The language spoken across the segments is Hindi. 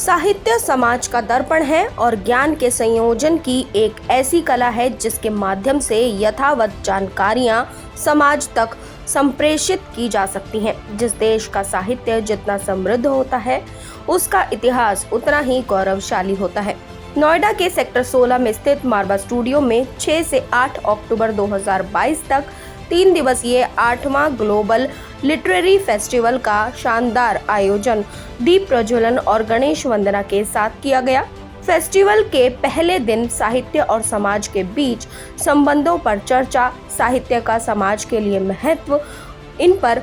साहित्य समाज का दर्पण है और ज्ञान के संयोजन की एक ऐसी कला है जिसके माध्यम से यथावत जानकारियां समाज तक संप्रेषित की जा सकती हैं। जिस देश का साहित्य जितना समृद्ध होता है, उसका इतिहास उतना ही गौरवशाली होता है। नोएडा के सेक्टर 16 में स्थित मारवा स्टूडियो में 6 से 8 अक्टूबर 2022 तक 3 दिवसीय 8वां ग्लोबल लिटरेरी फेस्टिवल का शानदार आयोजन दीप प्रज्वलन और गणेश वंदना के साथ किया गया। फेस्टिवल के पहले दिन साहित्य और समाज के बीच संबंधों पर चर्चा, साहित्य का समाज के लिए महत्व, इन पर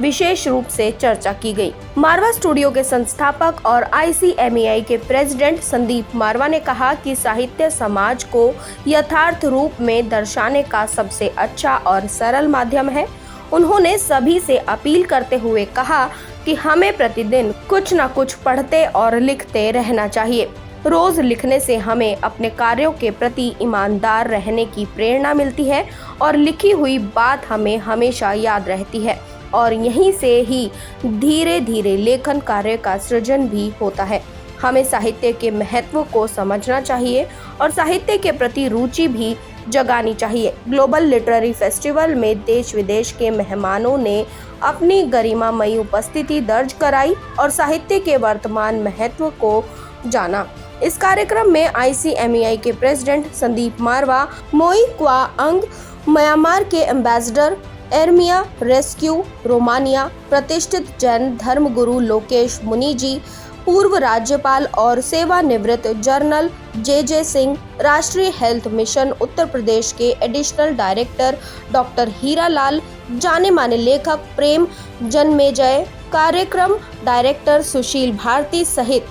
विशेष रूप से चर्चा की गई। मारवा स्टूडियो के संस्थापक और ICMEI के प्रेसिडेंट संदीप मारवा ने कहा कि साहित्य समाज को यथार्थ रूप में दर्शाने का सबसे अच्छा और सरल माध्यम है। उन्होंने सभी से अपील करते हुए कहा कि हमें प्रतिदिन कुछ न कुछ पढ़ते और लिखते रहना चाहिए। रोज लिखने से हमें अपने कार्यों के प्रति ईमानदार रहने की प्रेरणा मिलती है और लिखी हुई बात हमें हमेशा याद रहती है और यहीं से ही धीरे धीरे लेखन कार्य का सृजन भी होता है। हमें साहित्य के महत्व को समझना चाहिए और साहित्य के प्रति रुचि भी जगानी चाहिए। ग्लोबल लिटरेरी फेस्टिवल में देश विदेश के मेहमानों ने अपनी गरिमामयी उपस्थिति दर्ज कराई और साहित्य के वर्तमान महत्व को जाना। इस कार्यक्रम में ICMEI के प्रेसिडेंट संदीप मारवा, मोई क्वा अंग, म्यांमार के एम्बेसडर एर्मिया रेस्क्यू रोमानिया, प्रतिष्ठित जैन धर्मगुरु लोकेश मुनि जी, पूर्व राज्यपाल और सेवानिवृत्त जनरल JJ सिंह, राष्ट्रीय हेल्थ मिशन उत्तर प्रदेश के एडिशनल डायरेक्टर डॉक्टर हीरालाल, जाने माने लेखक प्रेम जन्मेजय, कार्यक्रम डायरेक्टर सुशील भारती सहित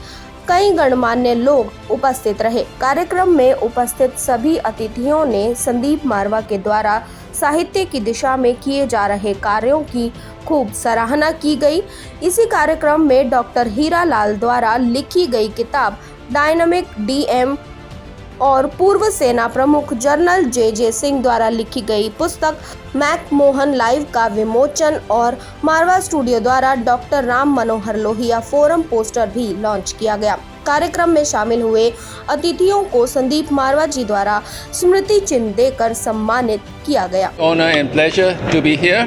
कई गणमान्य लोग उपस्थित रहे। कार्यक्रम में उपस्थित सभी अतिथियों ने संदीप मारवा के द्वारा साहित्य की दिशा में किए जा रहे कार्यों की खूब सराहना की गई। इसी कार्यक्रम में डॉक्टर हीरालाल द्वारा लिखी गई किताब डायनामिक DM और पूर्व सेना प्रमुख जनरल JJ सिंह द्वारा लिखी गई पुस्तक मैकमोहन लाइव का विमोचन और मारवा स्टूडियो द्वारा doctor Ram Manohar Lohia forum poster भी लॉन्च किया गया। कार्यक्रम में शामिल हुए अतिथियों को संदीप मारवा जी द्वारा स्मृति चिन्ह देकर सम्मानित किया गया। Honor and pleasure to be here,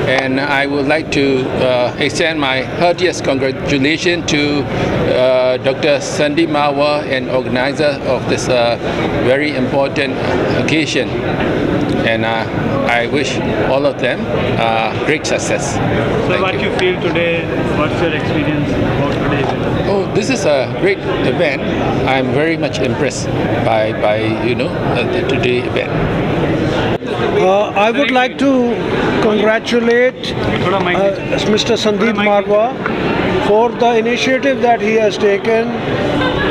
and I would like to extend my heartiest congratulations to Dr. Sandeep Marwa and organizer of this very important occasion, and I wish all of them great success. So what you feel today? What's your experience about today's event? Oh, this is a great event. I am very much impressed by the today event. I would like to congratulate Mr. Sandeep Marwa for the initiative that he has taken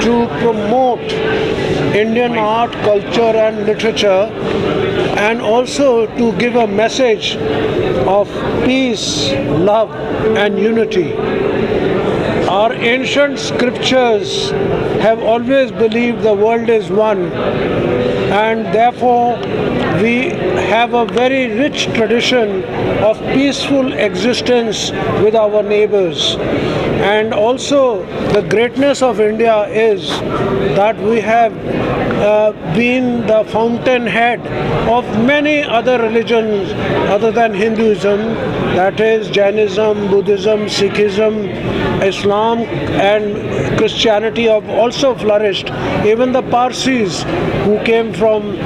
to promote Indian art, culture and literature, and also to give a message of peace, love and unity. Our ancient scriptures have always believed the world is one, and therefore we have a very rich tradition of peaceful existence with our neighbors. And also the greatness of India is that we have been the fountainhead of many other religions other than Hinduism, that is Jainism, Buddhism, Sikhism, Islam and Christianity have also flourished. Even the Parsis who came from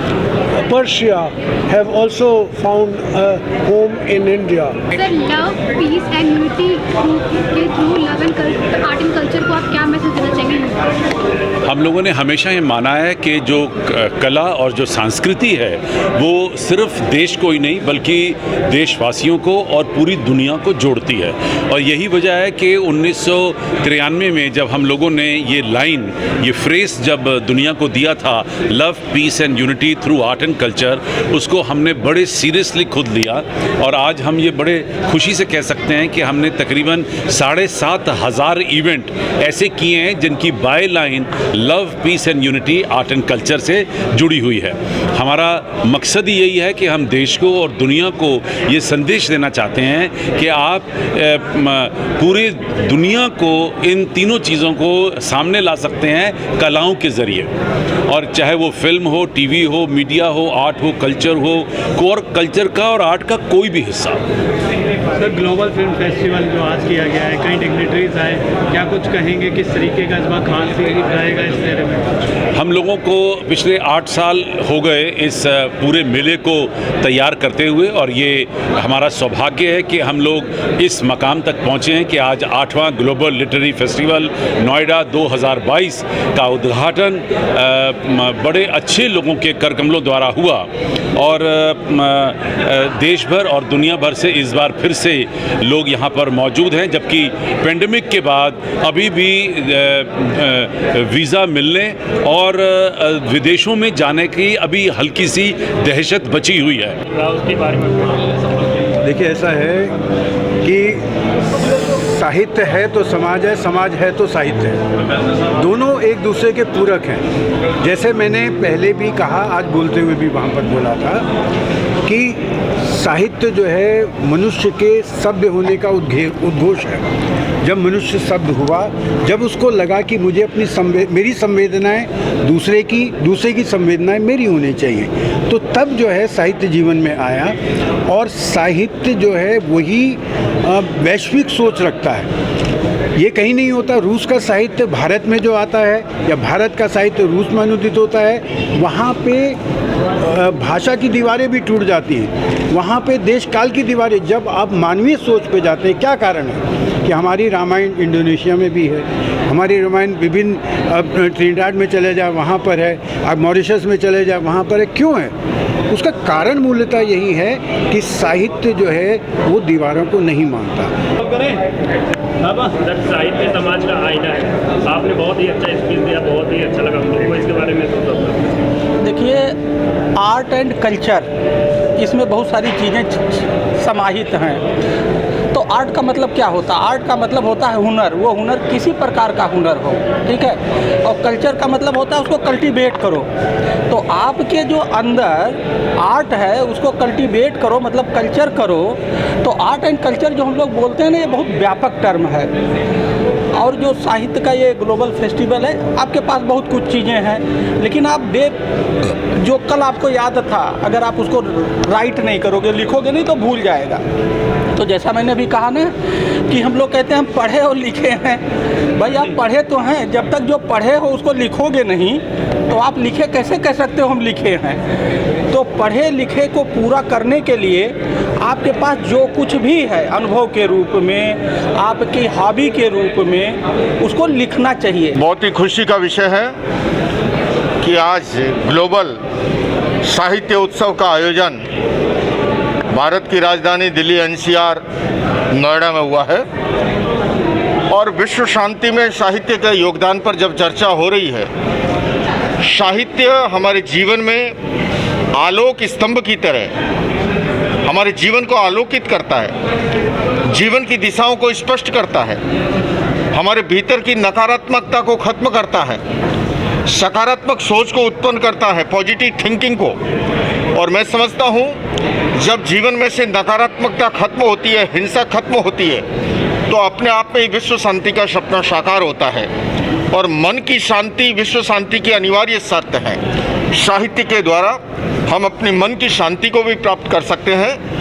Persia have also found a home in India. Sir, love, peace and unity के through love and art and culture को आप क्या मैसेज देना चाहेंगे? हम लोगों ने हमेशा ये माना है कि जो कला और जो संस्कृति है वो सिर्फ देश को ही नहीं बल्कि देशवासियों को और पूरी दुनिया को जोड़ती है। और यही वजह है कि 1993 में जब हम लोगों ने ये लाइन, ये फ्रेज जब दुनिया को दिया था, love, peace and unity through art and culture, उसको हमने बड़े सीरियसली खुद लिया। और आज हम ये बड़े खुशी से कह सकते हैं कि हमने तकरीबन 7,500 इवेंट ऐसे किए हैं जिनकी byline love, peace and unity art and culture से जुड़ी हुई है। हमारा मकसद ही यही है कि हम देश को और दुनिया को ये संदेश देना चाहते हैं कि आप पूरी दुनिया को इन तीनों चीज़ों को सामने ला सकते हैं कलाओं के ज़रिए, और चाहे वो फिल्म हो, टीवी हो, मीडिया हो, आर्ट हो, कल्चर हो, और कल्चर का और आर्ट का कोई भी हिस्सा। सर, ग्लोबल फिल्म फेस्टिवल जो आज किया गया है, कई डिग्निटरीज आए, क्या कुछ कहेंगे किस तरीके का इस बार खास रहेगा इस मेले में? हम लोगों को पिछले 8 साल हो गए इस पूरे मेले को तैयार करते हुए, और ये हमारा सौभाग्य है कि हम लोग इस मकाम तक पहुँचे हैं कि आज 8वां ग्लोबल लिटरेरी फेस्टिवल नोएडा 2022 का उद्घाटन बड़े अच्छे लोगों के करकमलों द्वारा हुआ, और देश भर और दुनिया भर से इस बार फिर से लोग यहाँ पर मौजूद हैं, जबकि पेंडेमिक के बाद अभी भी वीज़ा मिलने और विदेशों में जाने की अभी हल्की सी दहशत बची हुई है। उसके बारे में देखिए, ऐसा है कि साहित्य है तो समाज है, समाज है तो साहित्य है, दोनों एक दूसरे के पूरक हैं। जैसे मैंने पहले भी कहा, आज बोलते हुए भी वहाँ पर बोला था कि साहित्य जो है मनुष्य के सभ्य होने का उद्घोष है। जब मनुष्य सभ्य हुआ, जब उसको लगा कि मुझे अपनी मेरी संवेदनाएं दूसरे की संवेदनाएं मेरी होनी चाहिए, तो तब जो है साहित्य जीवन में आया। और साहित्य जो है वही वैश्विक सोच रखता है। ये कहीं नहीं होता। रूस का साहित्य भारत में जो आता है या भारत का साहित्य रूस में अनुदित होता है, वहाँ पे भाषा की दीवारें भी टूट जाती हैं, वहाँ पे देश काल की दीवारें। जब आप मानवीय सोच पे जाते हैं, क्या कारण है कि हमारी रामायण इंडोनेशिया में भी है, हमारी रामायण विभिन्न ट्रिनिडाड में चले जाए वहाँ पर है, आप मॉरिशस में चले जाए वहाँ पर है। क्यों है? उसका कारण मूलतः यही है कि साहित्य जो है वो दीवारों को नहीं मानता। साहित्य समाज का आईना है। आपने बहुत ही अच्छा स्पीच दिया, बहुत ही अच्छा लगा हम लोग को। इसके बारे में देखिए, आर्ट एंड कल्चर, इसमें बहुत सारी चीज़ें समाहित हैं। तो आर्ट का मतलब क्या होता है? आर्ट का मतलब होता है हुनर। वो हुनर किसी प्रकार का हुनर हो, ठीक है। और कल्चर का मतलब होता है उसको कल्टीवेट करो। तो आपके जो अंदर आर्ट है उसको कल्टीवेट करो, मतलब कल्चर करो। तो आर्ट एंड कल्चर जो हम लोग बोलते हैं ना, ये बहुत व्यापक टर्म है। और जो साहित्य का ये ग्लोबल फेस्टिवल है, आपके पास बहुत कुछ चीज़ें हैं, लेकिन आप जो कल आपको याद था, अगर आप उसको राइट नहीं करोगे, लिखोगे नहीं, तो भूल जाएगा। तो जैसा मैंने अभी कहा ना कि हम लोग कहते हैं हम पढ़े और लिखे हैं। भाई, आप पढ़े तो हैं, जब तक जो पढ़े हो उसको लिखोगे नहीं तो आप लिखे कैसे कह सकते हो हम लिखे हैं? तो पढ़े लिखे को पूरा करने के लिए आपके पास जो कुछ भी है अनुभव के रूप में, आपकी हॉबी के रूप में, उसको लिखना चाहिए। बहुत ही खुशी का विषय है कि आज ग्लोबल साहित्य उत्सव का आयोजन भारत की राजधानी दिल्ली NCR नोएडा में हुआ है। और विश्व शांति में साहित्य के योगदान पर जब चर्चा हो रही है, साहित्य हमारे जीवन में आलोक स्तंभ की तरह हमारे जीवन को आलोकित करता है, जीवन की दिशाओं को स्पष्ट करता है, हमारे भीतर की नकारात्मकता को खत्म करता है, सकारात्मक सोच को उत्पन्न करता है, पॉजिटिव थिंकिंग को। और मैं समझता हूँ जब जीवन में से नकारात्मकता खत्म होती है, हिंसा खत्म होती है, तो अपने आप में ही विश्व शांति का सपना साकार होता है। और मन की शांति विश्व शांति की अनिवार्य शर्त है। साहित्य के द्वारा हम अपनी मन की शांति को भी प्राप्त कर सकते हैं।